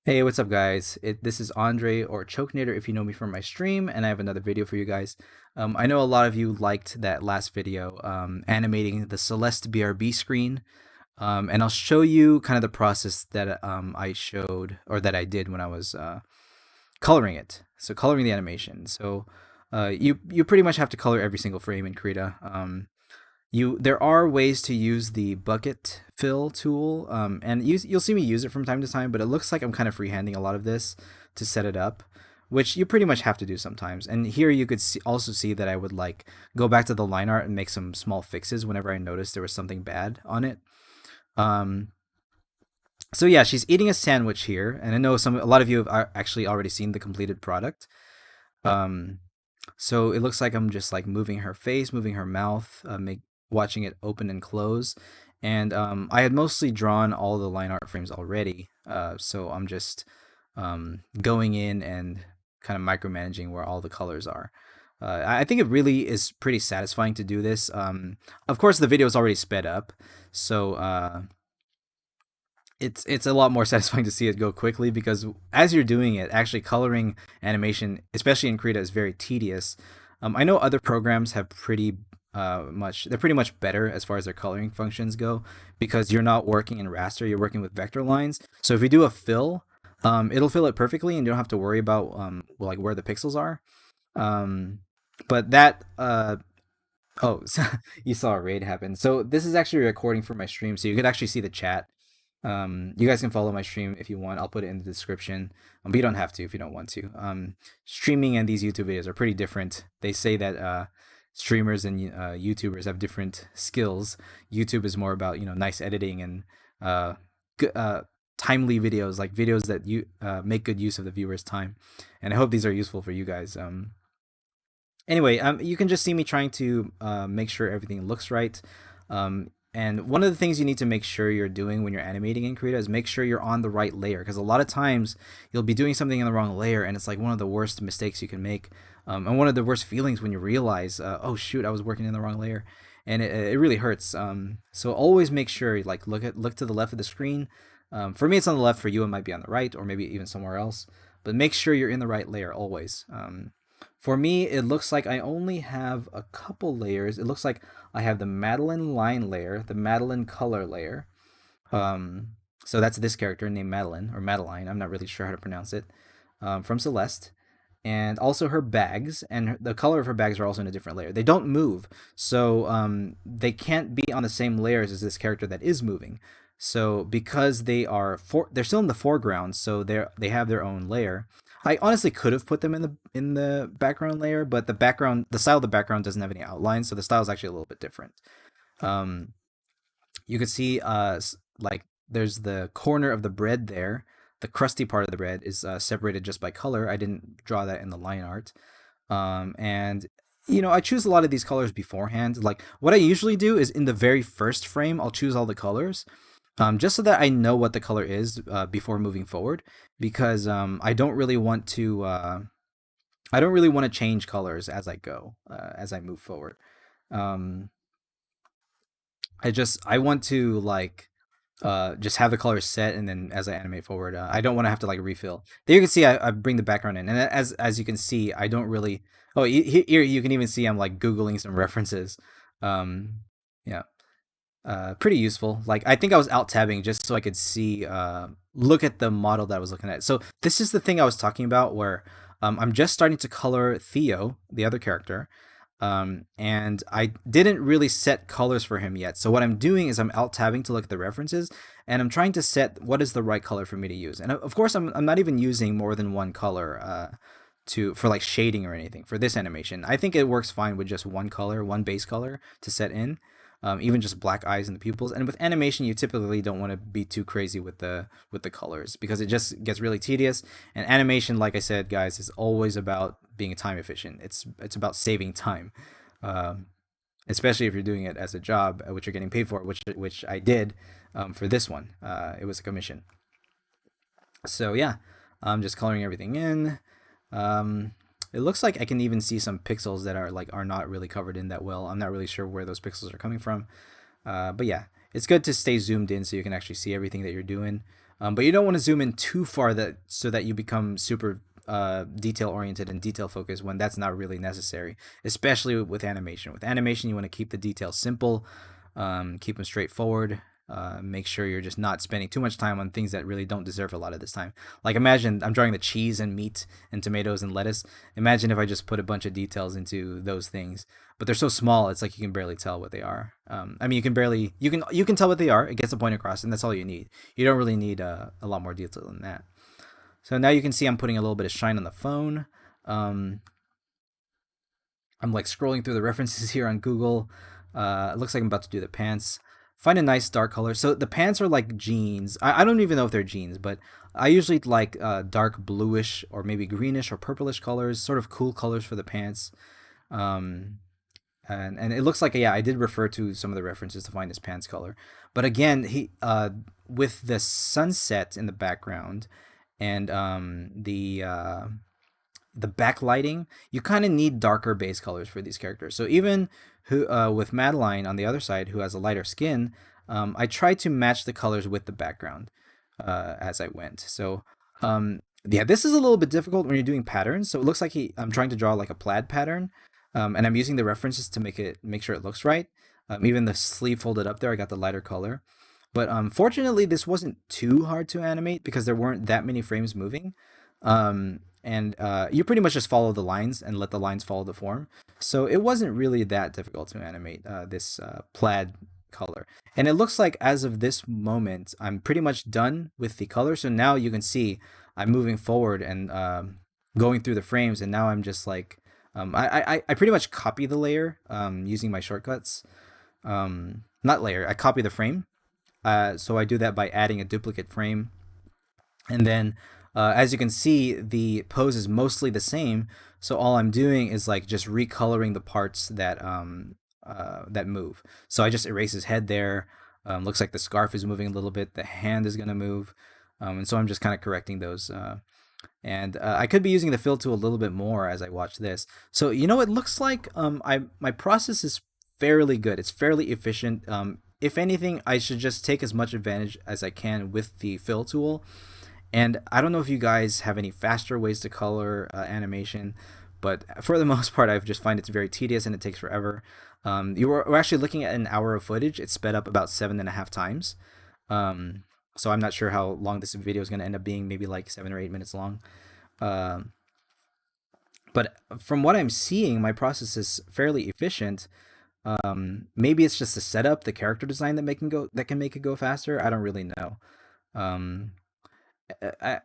Hey, what's up, guys? This is Andre or Chokenator if you know me from my stream, and I have another video for you guys. I know a lot of you liked that last video, animating the Celeste BRB screen, and I'll show you kind of the process that I showed or that I did when I was coloring it. So coloring the animation. So you pretty much have to color every single frame in Krita. There are ways to use the bucket fill tool, and you'll see me use it from time to time, but it looks like I'm kind of freehanding a lot of this to set it up, which you pretty much have to do sometimes. And here you could also see that I would like go back to the line art and make some small fixes whenever I noticed there was something bad on it. Um, so yeah, she's eating a sandwich here, and I know a lot of you have actually already seen the completed product. Um, so it looks like I'm just like moving her face, moving her mouth, watching it open and close. And I had mostly drawn all the line art frames already, so I'm just going in and kind of micromanaging where all the colors are. I think it really is pretty satisfying to do this. Of course, the video is already sped up, so it's a lot more satisfying to see it go quickly because as you're doing it, actually coloring animation, especially in Krita, is very tedious. I know other programs have they're pretty much better as far as their coloring functions go because you're not working in raster, you're working with vector lines. So if you do a fill, it'll fill it perfectly and you don't have to worry about like where the pixels are. Um, but that oh, so you saw a raid happen. So this is actually a recording for my stream, so you could actually see the chat. You guys can follow my stream if you want. I'll put it in the description, but you don't have to if you don't want to. Streaming and these YouTube videos are pretty different. They say that streamers and YouTubers have different skills. YouTube is more about nice editing and uh, timely videos, like videos that you make good use of the viewer's time. And I hope these are useful for you guys. Anyway, you can just see me trying to make sure everything looks right. And one of the things you need to make sure you're doing when you're animating in Krita is make sure you're on the right layer, because a lot of times you'll be doing something in the wrong layer, and it's like one of the worst mistakes you can make, and one of the worst feelings when you realize, oh shoot, I was working in the wrong layer, and it really hurts. So always make sure, like, look to the left of the screen. For me, it's on the left. For you, it might be on the right, or maybe even somewhere else. But make sure you're in the right layer always. For me, it looks like I only have a couple layers. It looks like I have the Madeline line layer, the Madeline color layer. Um, so that's this character named Madeline or Madeline. I'm not really sure how to pronounce it. From Celeste, and also her bags, and the color of her bags are also in a different layer. They don't move, so they can't be on the same layers as this character that is moving. So because they're still in the foreground, so they have their own layer. I honestly could have put them in the background layer, but the style of the background doesn't have any outlines, so the style is actually a little bit different. Um, you can see like there's the corner of the bread there. The crusty part of the bread is separated just by color. I didn't draw that in the line art. And I choose a lot of these colors beforehand. Like what I usually do is in the very first frame, I'll choose all the colors, just so that I know what the color is before moving forward. Because I don't really want to change colors as I go, as I move forward. Um, I want to like just have the colors set, and then as I animate forward, I don't want to have to like refill. There you can see I bring the background in, and as you can see, I don't really. Oh, here you can even see I'm like googling some references. Um, yeah, pretty useful. Like I think I was alt tabbing just so I could see look at the model that I was looking at. So this is the thing I was talking about where I'm just starting to color Theo, the other character, and I didn't really set colors for him yet. So what I'm doing is I'm alt tabbing to look at the references, and I'm trying to set what is the right color for me to use. And of course, I'm not even using more than one color for like shading or anything for this animation. I think it works fine with just one color, one base color to set in. Even just black eyes in the pupils. And with animation, you typically don't want to be too crazy with the colors because it just gets really tedious. And animation, like I said, guys, is always about being time efficient. It's about saving time, um, especially if you're doing it as a job, which you're getting paid for, which I did for this one. It was a commission. So yeah, I'm just coloring everything in. Um, it looks like I can even see some pixels that are not really covered in that well. I'm not really sure where those pixels are coming from. But yeah, it's good to stay zoomed in so you can actually see everything that you're doing. But you don't want to zoom in too far that so that you become super detail oriented and detail focused when that's not really necessary, especially with animation. With animation, you want to keep the details simple, keep them straightforward. Make sure you're just not spending too much time on things that really don't deserve a lot of this time. Like imagine I'm drawing the cheese and meat and tomatoes and lettuce. Imagine if I just put a bunch of details into those things, but they're so small, it's like you can barely tell what they are. I mean, you can tell what they are. It gets the point across, and that's all you need. You don't really need a lot more detail than that. So now you can see I'm putting a little bit of shine on the phone. Um, I'm like scrolling through the references here on Google. It looks like I'm about to do the pants. Find a nice dark color. So the pants are like jeans. I don't even know if they're jeans, but I usually like dark bluish or maybe greenish or purplish colors, sort of cool colors for the pants. Um, and it looks like, yeah, I did refer to some of the references to find his pants color. But again, he with the sunset in the background and the backlighting, you kind of need darker base colors for these characters. So even who with Madeline on the other side, who has a lighter skin, I tried to match the colors with the background as I went. So yeah, this is a little bit difficult when you're doing patterns. So it looks like I'm trying to draw like a plaid pattern, and I'm using the references to make sure it looks right. Even the sleeve folded up there, I got the lighter color. But fortunately, this wasn't too hard to animate because there weren't that many frames moving. And you pretty much just follow the lines and let the lines follow the form. So it wasn't really that difficult to animate this plaid color. And it looks like as of this moment, I'm pretty much done with the color. So now you can see I'm moving forward and going through the frames. And now I'm just like, I pretty much copy the layer using my shortcuts. Not layer, I copy the frame. So I do that by adding a duplicate frame, and then as you can see, the pose is mostly the same. So all I'm doing is like just recoloring the parts that move. So I just erase his head there. Looks like the scarf is moving a little bit. The hand is gonna move, and so I'm just kind of correcting those. And I could be using the fill tool a little bit more as I watch this. So it looks like I my process is fairly good. It's fairly efficient. If anything, I should just take as much advantage as I can with the fill tool. And I don't know if you guys have any faster ways to color animation, but for the most part, I just find it's very tedious and it takes forever. We're actually looking at an hour of footage. It's sped up about 7.5 times. Um, so I'm not sure how long this video is going to end up being, maybe like 7 or 8 minutes long. Um, but from what I'm seeing, my process is fairly efficient. Maybe it's just the setup, the character design that can make it go faster. I don't really know. Um,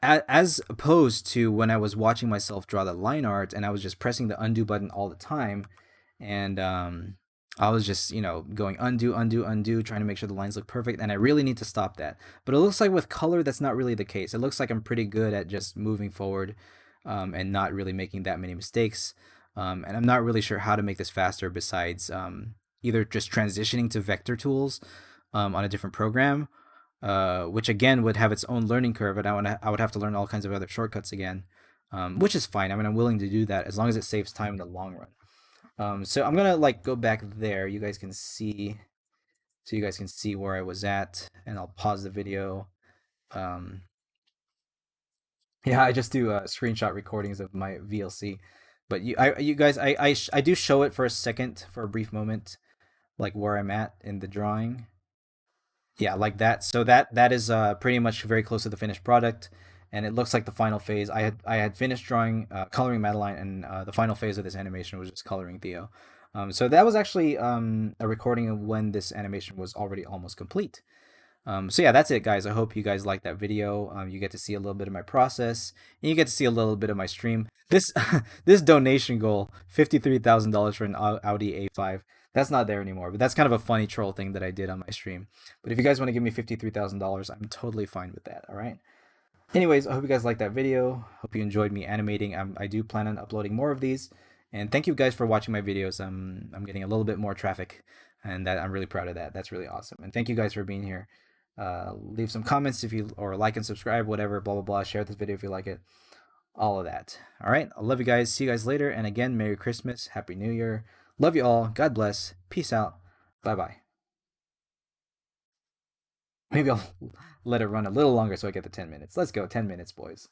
as opposed to when I was watching myself draw the line art and I was just pressing the undo button all the time, and I was just going undo, undo, undo, trying to make sure the lines look perfect, and I really need to stop that. But it looks like with color, that's not really the case. It looks like I'm pretty good at just moving forward, and not really making that many mistakes. And I'm not really sure how to make this faster besides either just transitioning to vector tools on a different program, which again would have its own learning curve, and I would have to learn all kinds of other shortcuts again, which is fine. I mean, I'm willing to do that as long as it saves time in the long run. So I'm gonna like go back there. So you guys can see where I was at, and I'll pause the video. Um, yeah, I just do screenshot recordings of my VLC, but you guys, I do show it for a second, for a brief moment, like where I'm at in the drawing. Yeah, like that. So that is pretty much very close to the finished product, and it looks like the final phase. I had finished drawing, coloring Madeline, and the final phase of this animation was just coloring Theo. So that was actually a recording of when this animation was already almost complete. So yeah, that's it, guys. I hope you guys like that video. You get to see a little bit of my process, and you get to see a little bit of my stream. This this donation goal, $53,000 for an Audi A5. That's not there anymore, but that's kind of a funny troll thing that I did on my stream. But if you guys want to give me $53,000, I'm totally fine with that. All right. Anyways, I hope you guys liked that video. Hope you enjoyed me animating. I do plan on uploading more of these. And thank you guys for watching my videos. I'm getting a little bit more traffic, and that I'm really proud of that. That's really awesome. And thank you guys for being here. Leave some comments if you, or like and subscribe, whatever, blah, blah, blah. Share this video if you like it. All of that. All right. I love you guys. See you guys later. And again, Merry Christmas. Happy New Year. Love you all. God bless. Peace out. Bye bye. Maybe I'll let it run a little longer so I get the 10 minutes. Let's go, 10 minutes, boys.